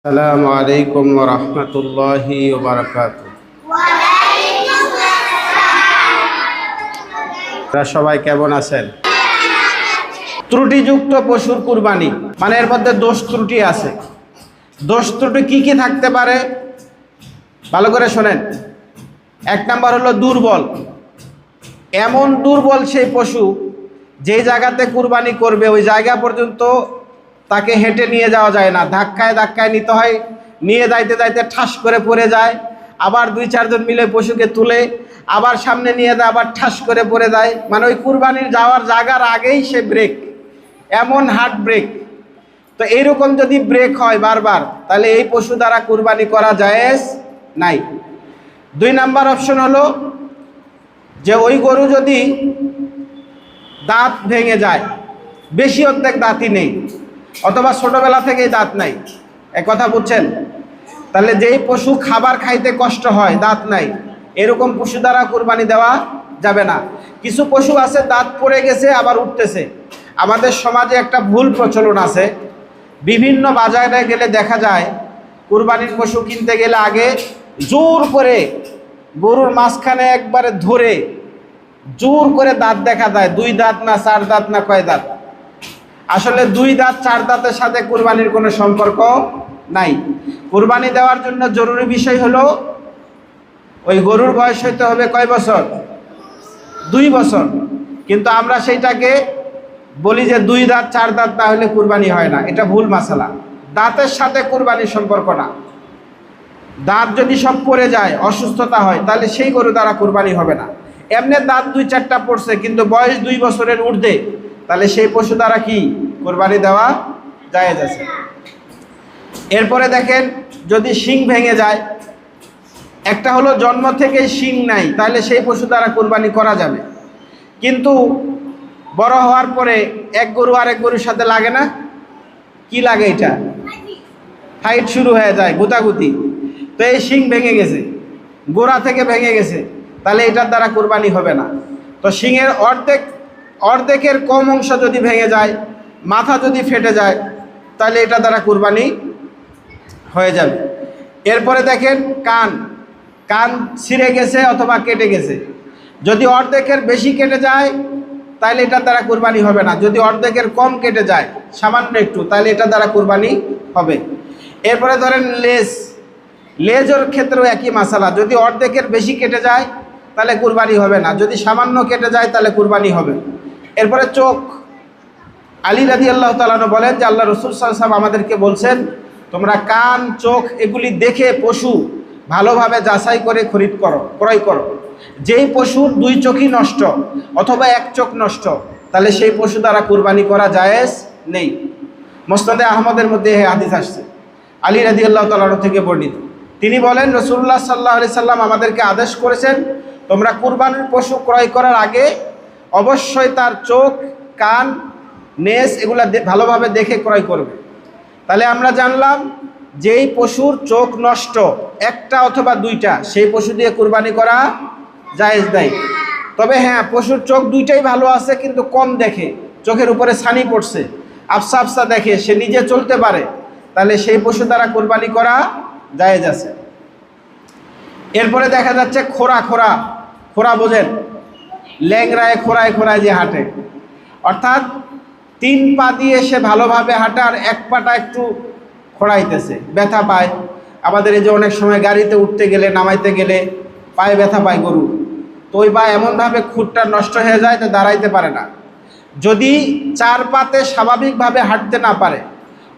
আসসালামু আলাইকুম ওয়া রাহমাতুল্লাহি ওয়া বারাকাতুহু। আপনারা সবাই কেমন আছেন? ত্রুটিযুক্ত পশুর কুরবানি মানে এর মধ্যে দোষ ত্রুটি আছে। দোষ ত্রুটি কি কি থাকতে পারে ভালো করে শোনেন। এক নাম্বার হলো দুর্বল। এমন দুর্বল সেই পশু যে জায়গাতে কুরবানি করবে ওই জায়গা পর্যন্ত তাকে হেঁটে নিয়ে যাওয়া যায় না, ধাক্কায় ধাক্কায় নিতে হয়, নিয়ে যাইতে যাইতে ঠাস করে পড়ে যায়, আবার 2-4 জন মিলে পশুকে তুলে আবার সামনে নিয়ে যায়, আবার ঠাস করে পড়ে যায়। মানে ওই কুরবানির যাওয়ার জায়গার আগেই সে ব্রেক, এমন হার্ট ব্রেক। তো এইরকম যদি ব্রেক হয় বারবার, তাহলে এই পশু দ্বারা কুরবানি করা জায়েজ নাই। 2 নাম্বার অপশন হলো যে ওই গরু যদি দাঁত ভেঙে যায়, বেশি অর্ধেক দাঁতই নেই, অথবা ছোটবেলা থেকেই দাঁত নাই, এক কথা বুঝছেন, তাহলে যেই পশু খাবার খাইতে কষ্ট হয়, দাঁত নাই, এরকম পশু দ্বারা কুরবানি দেওয়া যাবে না। কিছু পশু আছে দাঁত পড়ে গেছে আবার উঠতেছে। আমাদের সমাজে একটা ভুল প্রচলন আছে, বিভিন্ন বাজারে গেলে দেখা যায় কুরবানির পশু কিনতে গেলে আগে জোর করে গরুর মাঝখানে একবারে ধরে জোর করে দাঁত দেখা যায়, 2 দাঁত না 4 দাঁত না কয় দাঁত। আসলে 2 দাঁত 4 দাঁতের সাথে কুরবানির কোনো সম্পর্ক নাই। কুরবানি দেওয়ার জন্য জরুরি বিষয় হলো ওই গরুর বয়স হইতে হবে কয় বছর? 2 বছর। কিন্তু আমরা সেইটাকে বলি যে 2 দাঁত 4 দাঁত না হলে কুরবানি হয় না। এটা ভুল মাসালা। দাঁতের সাথে কুরবানির সম্পর্ক না। দাঁত যদি সব পড়ে যায়, অসুস্থতা হয়, তাহলে সেই গরু দ্বারা কুরবানি হবে না। এমনি দাঁত 2-4টা পড়ছে কিন্তু বয়স 2 বছরের ঊর্ধ্বে, তাহলে সেই পশু দ্বারা কি কুরবানি দেওয়া জায়েজ আছে। এরপরে দেখেন, যদি শিং ভেঙে যায়, একটা হলো জন্ম থেকে শিং নাই, তাহলে সেই পশু দ্বারা কুরবানি করা যাবে। কিন্তু বড় হওয়ার পরে এক গরু আরেক গরুর সাথে লাগে না, কি লাগে? এটা ফাইট শুরু হয়ে যায়, গুতাগুতি। তো এই শিং ভেঙে গেছে, গোড়া থেকে ভেঙে গেছে, তাহলে এটার দ্বারা কুরবানি হবে না। তো শিংয়ের অর্ধেকের কম অংশ যদি ভেঙে যায়, মাথা যদি ফেটে যায়, তাহলে এটা দ্বারা কুরবানি হয়ে যাবে। এরপরে দেখেন কান ছিঁড়ে গেছে অথবা কেটে গেছে। যদি অর্ধেকের বেশি কেটে যায়, তাহলে এটার দ্বারা কুরবানি হবে না। যদি অর্ধেকের কম কেটে যায়, সামান্য একটু, তাহলে এটা দ্বারা কুরবানি হবে। এরপরে ধরেন লেজের ক্ষেত্রেও একই মাসালা। যদি অর্ধেকের বেশি কেটে যায়, তাহলে কুরবানি হবে না। যদি সামান্য কেটে যায়, তাহলে কুরবানি হবে। এরপরে চোখ। আলী রাদিয়াল্লাহু তাআলা আনহু বলেন যে আল্লাহ রাসূল সাল্লাল্লাহু আলাইহি ওয়াসাল্লাম আমাদেরকে বলছেন, তোমরা কান, চোখ এগুলি দেখে পশু ভালোভাবে যাচাই করে ক্রয় করো। যেই পশুর 2 চোখই নষ্ট অথবা 1 চোখ নষ্ট, তাহলে সেই পশু দ্বারা কুরবানি করা জায়েজ নেই। মুসনাদে আহমদের মধ্যে এই হাদিস আসছে, আলী রাদিয়াল্লাহু তাআলা আনহু থেকে বর্ণিত। তিনি বলেন, রাসূলুল্লাহ সাল্লাল্লাহু আলাইহি সাল্লাম আমাদেরকে আদেশ করেছেন, তোমরা কুরবানির পশু ক্রয় করার আগে অবশ্যই তার চোখ, কান, নেজ এগুলা ভালোভাবে দেখে ক্রয় করবে। তাহলে আমরা জানলাম যেই পশুর চোখ নষ্ট, 1টা অথবা 2টা, সেই পশু দিয়ে কুরবানি করা জায়েজ নাই। তবে হ্যাঁ, পশুর চোখ 2টাই ভালো আছে কিন্তু কম দেখে, চোখের উপরে ছানি পড়ছে, আফসা আফসা দেখে, সে নিজে চলতে পারে, তাহলে সেই পশু দ্বারা কুরবানি করা জায়েজ আছে। এরপরে দেখা যাচ্ছে খোরা বোঝেন, ল্যাংড়ায় খোরায় যে হাঁটে, অর্থাৎ 3 পা দিয়ে সে ভালোভাবে হাঁটে আর 1 পাটা একটু খোঁড়াইতেছে, ব্যথা পায়। আমাদের এই যে অনেক সময় গাড়িতে উঠতে গেলে, নামাইতে গেলে পায়ে ব্যথা পায় গরু, তো ওই পা এমনভাবে খুঁটটা নষ্ট হয়ে যায়, তো দাঁড়াইতে পারে না। যদি 4 পাতে স্বাভাবিকভাবে হাঁটতে না পারে,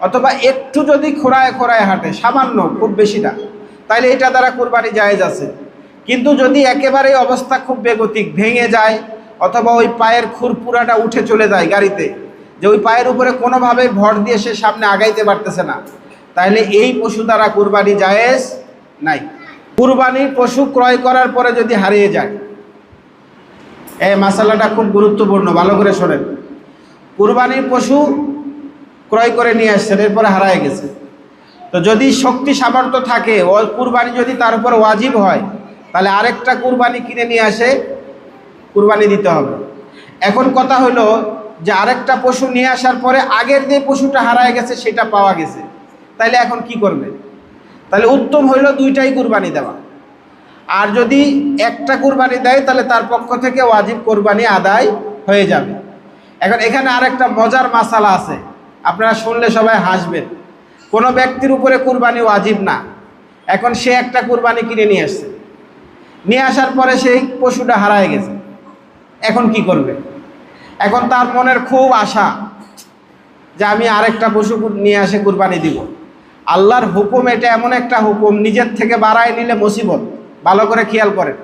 অথবা একটু যদি খোঁড়ায় হাঁটে, সামান্য, খুব বেশি না, তাইলে এটা দ্বারা কুরবানি জায়েজ আছে। কিন্তু যদি একেবারেই অবস্থা খুব বেগতিক, ভেঙে যায়, অথবা ওই পায়ের খুর পুরাটা উঠে চলে যায় গাড়িতে, যে ওই পায়ের উপরে কোনোভাবেই ভর দিয়ে সে সামনে আগাইতে পারতেছে না, তাহলে এই পশু দ্বারা কুরবানি জায়েজ নাই। কুরবানির পশু ক্রয় করার পরে যদি হারিয়ে যায়, এই মাসালাটা খুব গুরুত্বপূর্ণ, ভালো করে শোনেন। কুরবানির পশু ক্রয় করে নিয়ে আসছেন, এরপরে হারিয়ে গেছে, তো যদি শক্তি সামর্থ্য থাকে, ও কুরবানি যদি তার উপর ওয়াজিব হয়, তাহলে আরেকটা কুরবানি কিনে নিয়ে আসে কুরবানি দিতে হবে। এখন কথা হলো যে আরেকটা পশু নিয়ে আসার পরে আগের যে পশুটা হারায় গেছে সেটা পাওয়া গেছে, তাহলে এখন কি করবে? তাহলে উত্তম হইল দুইটাই কুরবানি দেওয়া। আর যদি একটা কুরবানি দেয় তাহলে তার পক্ষ থেকে ওয়াজিব কুরবানি আদায় হয়ে যাবে। এখন এখানে আরেকটা মজার মাসালা আছে, আপনারা শুনলে সবাই হাসবেন। কোনো ব্যক্তির উপরে কুরবানি ওয়াজিব না, এখন সে একটা কুরবানি কিনে নিয়ে আসছে, নিয়ে আসার পরে সেই পশুটা হারায় গেছে, এখন কি করবে? এখন তার মনের খুব আশা যে আমি আরেকটা পশু নিয়ে আসে কুরবানি দিব। আল্লাহর হুকুম এটা এমন একটা হুকুম, নিজের থেকে বাড়ায় নিলে মুসিবত, ভালো করে খেয়াল করেন।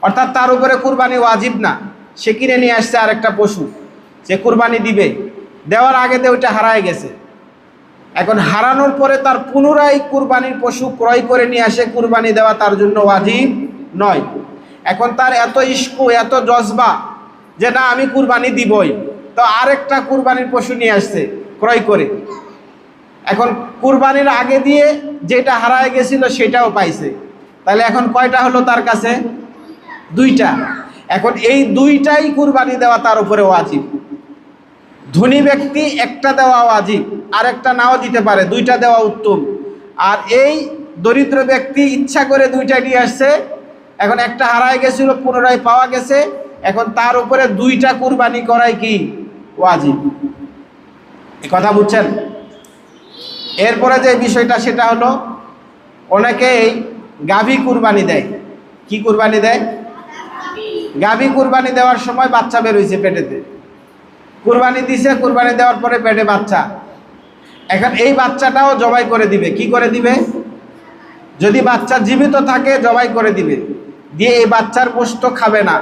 অর্থাৎ তার উপরে কুরবানি ওয়াজিব না, সে কিনে নিয়ে আসছে আরেকটা পশু, সে কুরবানি দিবে, দেওয়ার আগে দিয়ে ওইটা হারায় গেছে। এখন হারানোর পরে তার পুনরায় কুরবানির পশু ক্রয় করে নিয়ে আসে কুরবানি দেওয়া তার জন্য ওয়াজিব নয়। এখন তার এত ইস্কু, এত জজবা যে না আমি কুরবানি দিবই, তো আরেকটা কুরবানির পশু নিয়ে আসছে ক্রয় করে। এখন কুরবানির আগে দিয়ে যেটা হারায় গেছিল সেটাও পাইছে, তাহলে এখন কয়টা হলো তার কাছে? দুইটা। এখন এই দুইটাই কুরবানি দেওয়া তার উপরে ওয়াজিব। ধনী ব্যক্তি একটা দেওয়া ওয়াজিব, আরেকটা নাও দিতে পারে, দুইটা দেওয়া উত্তম। আর এই দরিদ্র ব্যক্তি ইচ্ছা করে দুইটা নিয়ে আসছে, এখন একটা হারায় গেছিল পুনরায় পাওয়া গেছে, এখন তার উপরে দুইটা কুরবানি করাই কি ওয়াজিব। এই কথা বুঝছেন? এরপরে যে বিষয়টা সেটা হলো অনেকেই গাভী কুরবানি দেয়। কি কুরবানি দেয়? গাভী কুরবানি দেওয়ার সময় বাচ্চা বের হয়েছে পেটেতে, কুরবানি দিছে, কুরবানি দেওয়ার পরে পেটে বাচ্চা। এখন এই বাচ্চাটাও জবাই করে দিবে। কি করে দিবে? যদি বাচ্চা জীবিত থাকে জবাই করে দিবে, দিয়ে এই বাচ্চার গোশত খাবে না,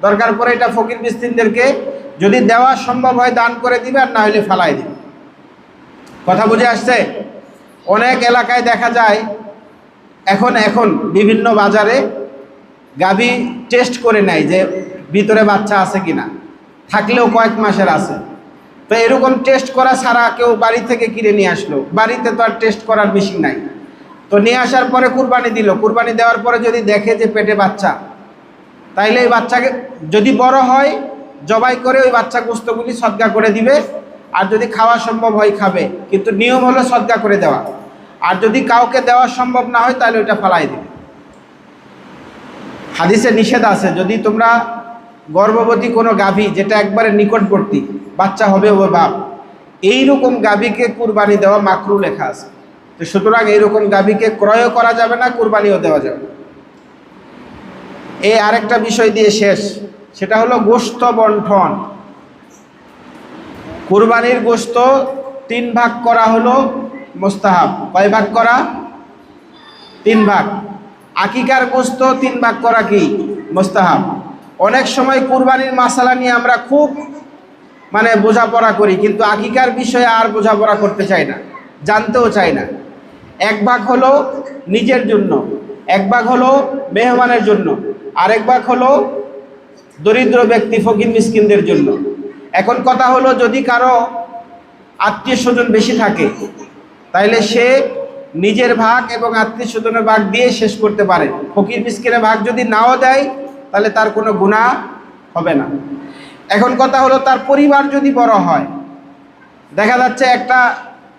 দরকার পড়ে এটা ফকির মিসকিনদেরকে যদি দেওয়া সম্ভব হয় দান করে দিবে, আর না হলে ফালাই দিবে। কথা বুঝে আসছে? অনেক এলাকায় দেখা যায় এখন বিভিন্ন বাজারে গাভী টেস্ট করে নেয় যে ভিতরে বাচ্চা আছে কিনা, থাকলেও কয়েক মাসের আছে। তো এরকম টেস্ট করা ছাড়া কেউ বাড়ি থেকে কিনে নিয়ে আসলো, বাড়িতে তো আর টেস্ট করার মেশিন নাই, তো নিয়ে আসার পরে কুরবানি দিল। কুরবানি দেওয়ার পরে যদি দেখে যে পেটে বাচ্চা, তাইলে এই বাচ্চাকে যদি বড় হয় জবাই করে ওই বাচ্চা গোশতগুলি সদকা করে দিবে, আর যদি খাওয়া সম্ভব হয় খাবে, কিন্তু নিয়ম হলো সদকা করে দেওয়া। আর যদি কাউকে দেওয়া সম্ভব না হয় তাহলে ওইটা ফালাই দিবে। হাদিসে নিষেধ আছে, যদি তোমরা গর্ভবতী কোনো গাভী যেটা একবারে নিকটবর্তী, বাচ্চা হবে ও বাপ, এইরকম গাভীকে কুরবানি দেওয়া মাকরু লেখা আছে। তো সুতরাং এইরকম গাভীকে ক্রয়ও করা যাবে না, কুরবানিও দেওয়া যাবে না। এই আরেকটা বিষয় দিয়ে শেষ, সেটা হলো গোশত বন্টন। কুরবানির গোশত 3 ভাগ করা হলো মুস্তাহাব। কয় ভাগ করা? 3 ভাগ। আকিকার গোশত 3 ভাগ করা কি মুস্তাহাব। অনেক সময় কুরবানির মাসালা নিয়ে আমরা খুব বোঝাপড়া করি, কিন্তু আকিকার বিষয়ে আর বোঝাপড়া করতে চাই না, জানতেও চাই না। 1 ভাগ হলো নিজের জন্য, 1 ভাগ হলো মেহমানের জন্য, আর 1 ভাগ হলো দরিদ্র ব্যক্তি ফকির মিসকিনদের জন্য। এখন কথা হলো যদি কারো আত্মীয় স্বজন বেশি থাকে তাইলে সে নিজের ভাগ এবং আত্মীয় স্বজনের ভাগ দিয়ে শেষ করতে পারে। ফকির মিসকিনের ভাগ যদি নাও দেয় তাহলে তার কোনো গুনাহ হবে না। এখন কথা হলো তার পরিবার যদি বড় হয়, দেখা যাচ্ছে একটা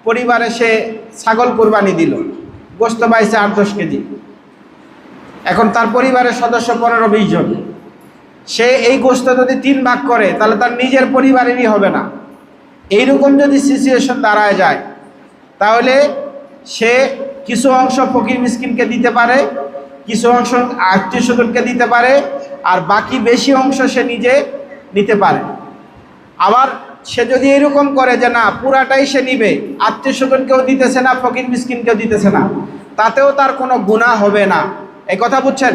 পরিবারে সে ছাগল কুরবানি দিল, গোশত পাইছে 8-10 কেজি। এখন তার পরিবারের সদস্য 15-20 জন, সে এই গোশত যদি 3 ভাগ করে তাহলে তার নিজের পরিবারেরই হবে না। এইরকম যদি সিচুয়েশন দাঁড়ায় যায় তাহলে সে কিছু অংশ ফকির মিসকিনকে দিতে পারে, কিছু অংশ আত্মীয় স্বজনকে দিতে পারে, আর বাকি বেশি অংশ সে নিজে নিতে পারে। আবার সে যদি এরকম করে যে না পুরাটাই সে নিবে, আত্মীয় স্বজনকেও দিতেছে না, ফকির মিসকিনকেও দিতেছে না, তাতেও তার কোনো গুনাহ হবে না। এই কথা বুঝছেন?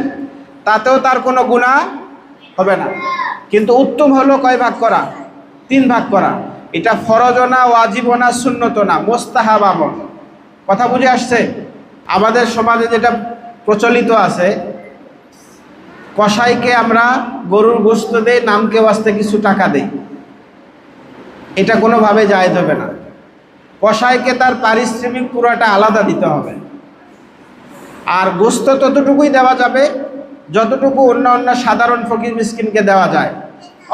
তাতেও তার কোনো গুনাহ হবে না। কিন্তু উত্তম হলো কয় ভাগ করা? 3 ভাগ করা। এটা ফরজ না, ওয়াজিব না, সুন্নত না, মুস্তাহাব আমল। কথা বুঝে আসছে? আমাদের সমাজে যেটা প্রচলিত আছে, কসাইকে আমরা গরুর গোশত দেই, নামকে ওয়াস্তে কিছু টাকা দেই, এটা কোনোভাবে জায়েজ হবে না। কসাইকে তার পারিশ্রমিক পুরোটা আলাদা দিতে হবে। আর গোশত ততটুকুই দেওয়া যাবে যতটুকু অন্য সাধারণ ফকির মিসকিনকে দেওয়া যায়,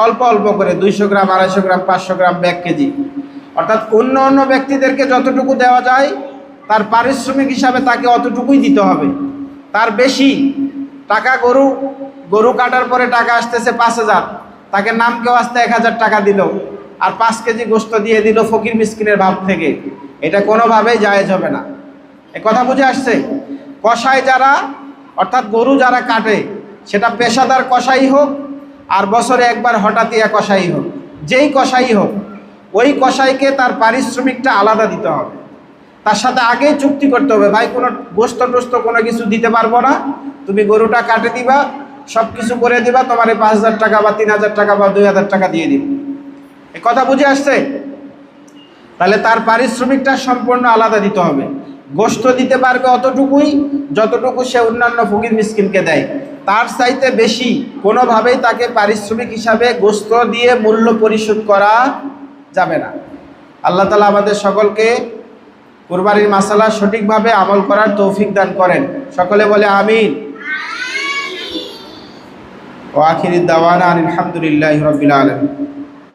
অল্প অল্প করে 200 গ্রাম, 250 গ্রাম, 500 গ্রাম, 1 কেজি। অর্থাৎ অন্য ব্যক্তিদেরকে যতটুকু দেওয়া যায় তার পারিশ্রমিক হিসাবে তাকে অতটুকুই দিতে হবে। তার বেশি টাকা, গরু কাটার পরে টাকা আসতেছে 5,000, তাকে নাম কেউ আসতে 1,000 টাকা দিল আর 5 কেজি গোস্ত দিয়ে দিল ফকির মিসকিনের ভাব থেকে, এটা কোনোভাবেই জায়েজ হবে না। এ কথা বুঝে আসছে? কসাই যারা, অর্থাৎ গরু যারা কাটে, সেটা পেশাদার কসাই হোক আর বছরে একবার হঠাৎইয়া কসাই হোক, যেই কসাই হোক, ওই কসাইকে তার পারিশ্রমিকটা আলাদা দিতে হবে। তার সাথে আগেই চুক্তি করতে হবে, ভাই কোনো গোস্ত টোস্ত কোনো কিছু দিতে পারবো না, তুমি গরুটা কাটে দিবা, সব কিছু করে দিবা, তোমার এই 5,000 টাকা বা 3,000 টাকা বা 2,000 টাকা দিয়ে দিব। এ কথা বুঝে আসছে? তাহলে তার পারিশ্রমিকটা সম্পূর্ণ আলাদা দিতে হবে। গোস্ত দিতে পারবে অতটুকুই যতটুকু সে অন্যান্য ফকির মিসকিনকে দেয়, তার চাইতে বেশি কোনোভাবেই তাকে পারিশ্রমিক হিসাবে গোস্ত দিয়ে মূল্য পরিশোধ করা যাবে না। আল্লাহ তাআলা আমাদের সকলকে কুরবানির মাসালা সঠিকভাবে আমল করার তৌফিক দান করেন। সকলে বলে আমিন। ওয়া আখিরি দাওয়ানা আলহামদুলিল্লাহি রাব্বিল আলামিন।